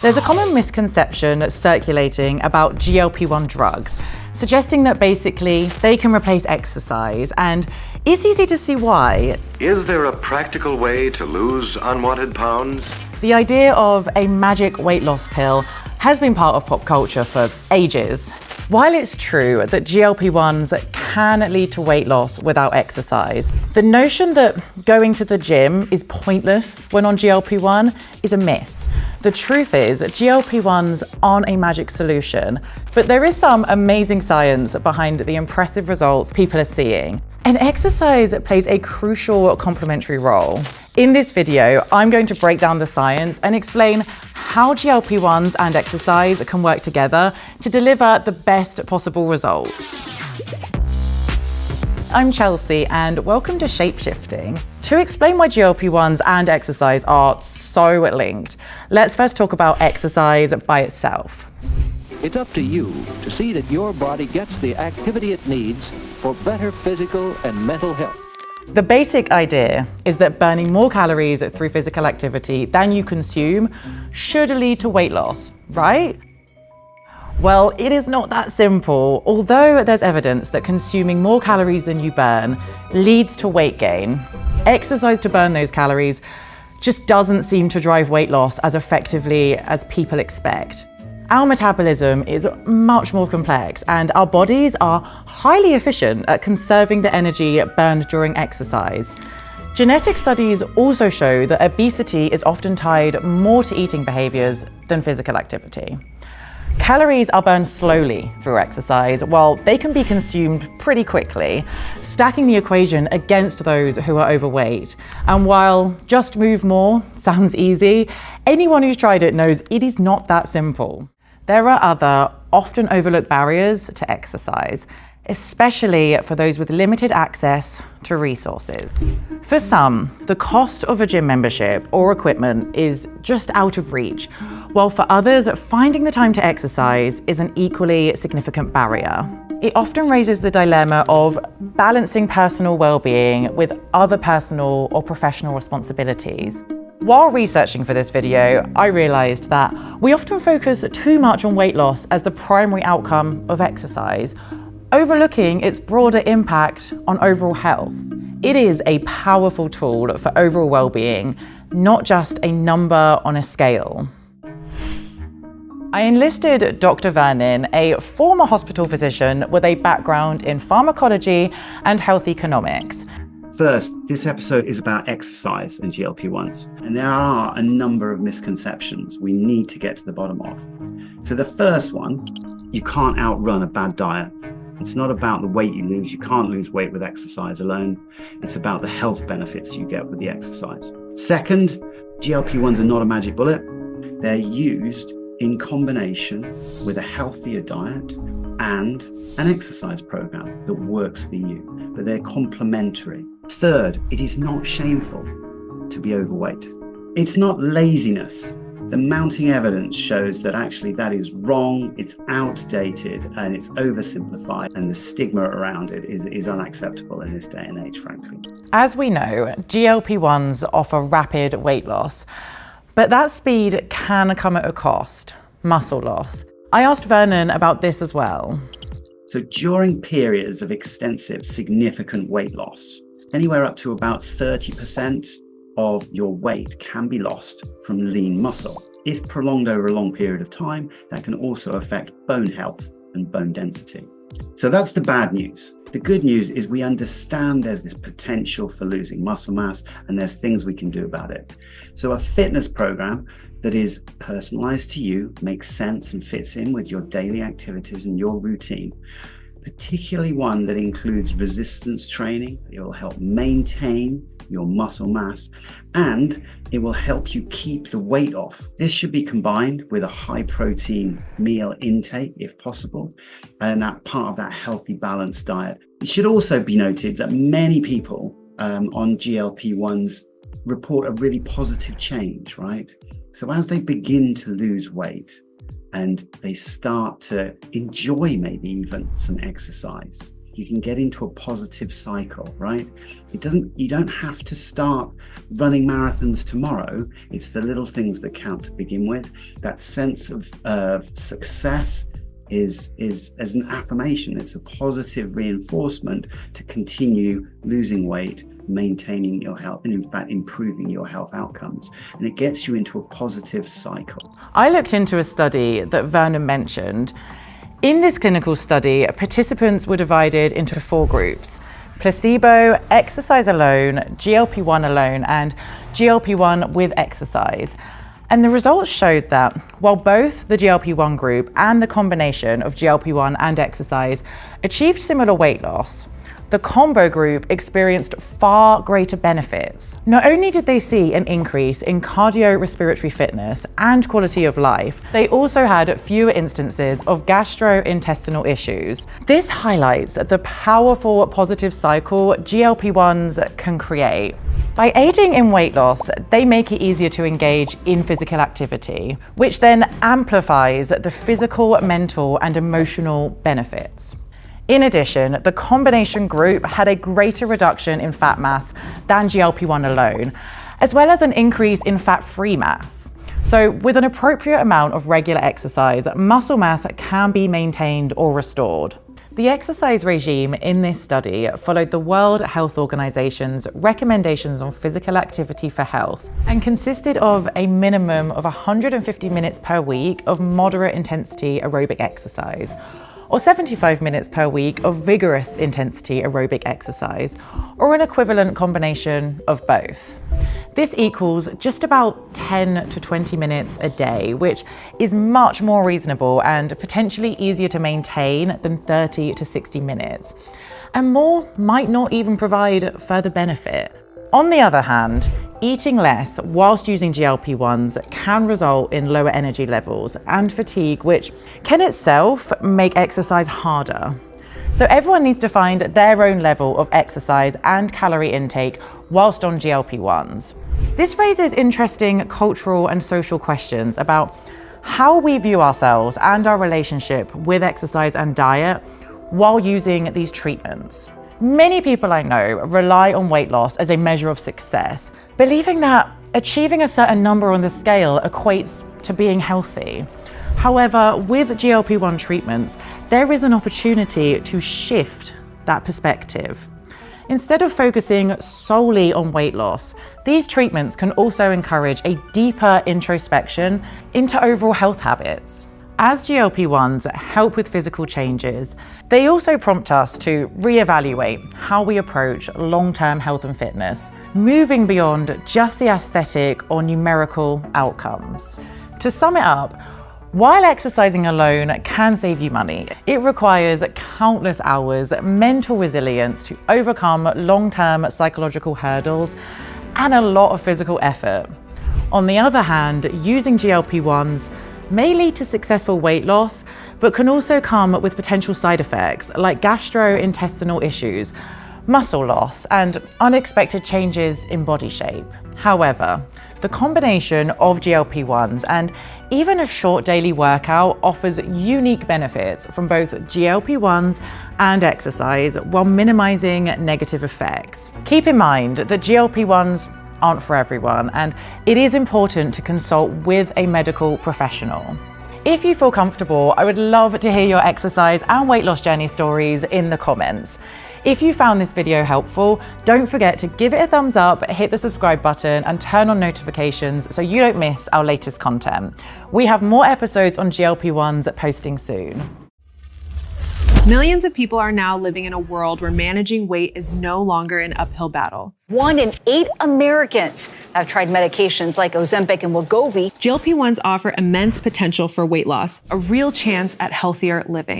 There's a common misconception circulating about GLP-1 drugs, suggesting that basically they can replace exercise, and it's easy to see why. Is there a practical way to lose unwanted pounds? The idea of a magic weight loss pill has been part of pop culture for ages. While it's true that GLP-1s can lead to weight loss without exercise, the notion that going to the gym is pointless when on GLP-1 is a myth. The truth is, GLP-1s aren't a magic solution, but there is some amazing science behind the impressive results people are seeing. And exercise plays a crucial complementary role. In this video, I'm going to break down the science and explain how GLP-1s and exercise can work together to deliver the best possible results. I'm Chelsea and welcome to Shapeshifting. To explain why GLP-1s and exercise are so linked, let's first talk about exercise by itself. It's up to you to see that your body gets the activity it needs for better physical and mental health. The basic idea is that burning more calories through physical activity than you consume should lead to weight loss, right? Well, it is not that simple. Although there's evidence that consuming more calories than you burn leads to weight gain, exercise to burn those calories just doesn't seem to drive weight loss as effectively as people expect. Our metabolism is much more complex, and our bodies are highly efficient at conserving the energy burned during exercise. Genetic studies also show that obesity is often tied more to eating behaviors than physical activity. Calories are burned slowly through exercise, while they can be consumed pretty quickly, stacking the equation against those who are overweight. And while just move more sounds easy, anyone who's tried it knows it is not that simple. There are other, often overlooked barriers to exercise, especially for those with limited access to resources. For some, the cost of a gym membership or equipment is just out of reach, while for others, finding the time to exercise is an equally significant barrier. It often raises the dilemma of balancing personal well-being with other personal or professional responsibilities. While researching for this video, I realized that we often focus too much on weight loss as the primary outcome of exercise, overlooking its broader impact on overall health. It is a powerful tool for overall well-being, not just a number on a scale. I enlisted Dr. Vernon, a former hospital physician with a background in pharmacology and health economics. First, this episode is about exercise and GLP-1s, and there are a number of misconceptions we need to get to the bottom of. So the first one, you can't outrun a bad diet. It's not about the weight you lose. You can't lose weight with exercise alone. It's about the health benefits you get with the exercise. Second, GLP-1s are not a magic bullet. They're used in combination with a healthier diet and an exercise program that works for you, but they're complementary. Third, it is not shameful to be overweight. It's not laziness. The mounting evidence shows that actually that is wrong, it's outdated, and it's oversimplified, and the stigma around it is unacceptable in this day and age, frankly. As we know, GLP-1s offer rapid weight loss, but that speed can come at a cost, muscle loss. I asked Vernon about this as well. So during periods of extensive, significant weight loss, anywhere up to about 30% of your weight can be lost from lean muscle. If prolonged over a long period of time, that can also affect bone health and bone density. So that's the bad news. The good news is we understand there's this potential for losing muscle mass, and there's things we can do about it. So a fitness program that is personalized to you, makes sense and fits in with your daily activities and your routine, particularly one that includes resistance training. It will help maintain your muscle mass, and it will help you keep the weight off. This should be combined with a high protein meal intake if possible, and that part of that healthy balanced diet. It should also be noted that many people on GLP-1s report a really positive change, right? So as they begin to lose weight and they start to enjoy maybe even some exercise, you can get into a positive cycle, right? You don't have to start running marathons tomorrow. It's the little things that count to begin with. That sense of success is as an affirmation. It's a positive reinforcement to continue losing weight, maintaining your health, and in fact improving your health outcomes. And it gets you into a positive cycle. I looked into a study that Vernon mentioned. In this clinical study, participants were divided into 4 groups: placebo, exercise alone, GLP-1 alone, and GLP-1 with exercise. And the results showed that while both the GLP-1 group and the combination of GLP-1 and exercise achieved similar weight loss, the combo group experienced far greater benefits. Not only did they see an increase in cardiorespiratory fitness and quality of life, they also had fewer instances of gastrointestinal issues. This highlights the powerful positive cycle GLP-1s can create. By aiding in weight loss, they make it easier to engage in physical activity, which then amplifies the physical, mental, and emotional benefits. In addition, the combination group had a greater reduction in fat mass than GLP-1 alone, as well as an increase in fat-free mass. So with an appropriate amount of regular exercise, muscle mass can be maintained or restored. The exercise regime in this study followed the World Health Organization's recommendations on physical activity for health and consisted of a minimum of 150 minutes per week of moderate intensity aerobic exercise, or 75 minutes per week of vigorous intensity aerobic exercise, or an equivalent combination of both. This equals just about 10 to 20 minutes a day, which is much more reasonable and potentially easier to maintain than 30 to 60 minutes. And more might not even provide further benefit. On the other hand, eating less whilst using GLP-1s can result in lower energy levels and fatigue, which can itself make exercise harder. So everyone needs to find their own level of exercise and calorie intake whilst on GLP-1s. This raises interesting cultural and social questions about how we view ourselves and our relationship with exercise and diet while using these treatments. Many people I know rely on weight loss as a measure of success, believing that achieving a certain number on the scale equates to being healthy. However, with GLP-1 treatments, there is an opportunity to shift that perspective. Instead of focusing solely on weight loss, these treatments can also encourage a deeper introspection into overall health habits. As GLP-1s help with physical changes, they also prompt us to reevaluate how we approach long-term health and fitness, moving beyond just the aesthetic or numerical outcomes. To sum it up, while exercising alone can save you money, it requires countless hours, mental resilience to overcome long-term psychological hurdles, and a lot of physical effort. On the other hand, using GLP-1s may lead to successful weight loss, but can also come with potential side effects like gastrointestinal issues, muscle loss, and unexpected changes in body shape. However, the combination of GLP-1s and even a short daily workout offers unique benefits from both GLP-1s and exercise while minimizing negative effects. Keep in mind that GLP-1s aren't for everyone, and it is important to consult with a medical professional. If you feel comfortable, I would love to hear your exercise and weight loss journey stories in the comments. If you found this video helpful, don't forget to give it a thumbs up, hit the subscribe button, and turn on notifications so you don't miss our latest content. We have more episodes on GLP-1s posting soon. Millions of people are now living in a world where managing weight is no longer an uphill battle. 1 in 8 Americans have tried medications like Ozempic and Wegovy. GLP-1s offer immense potential for weight loss, a real chance at healthier living.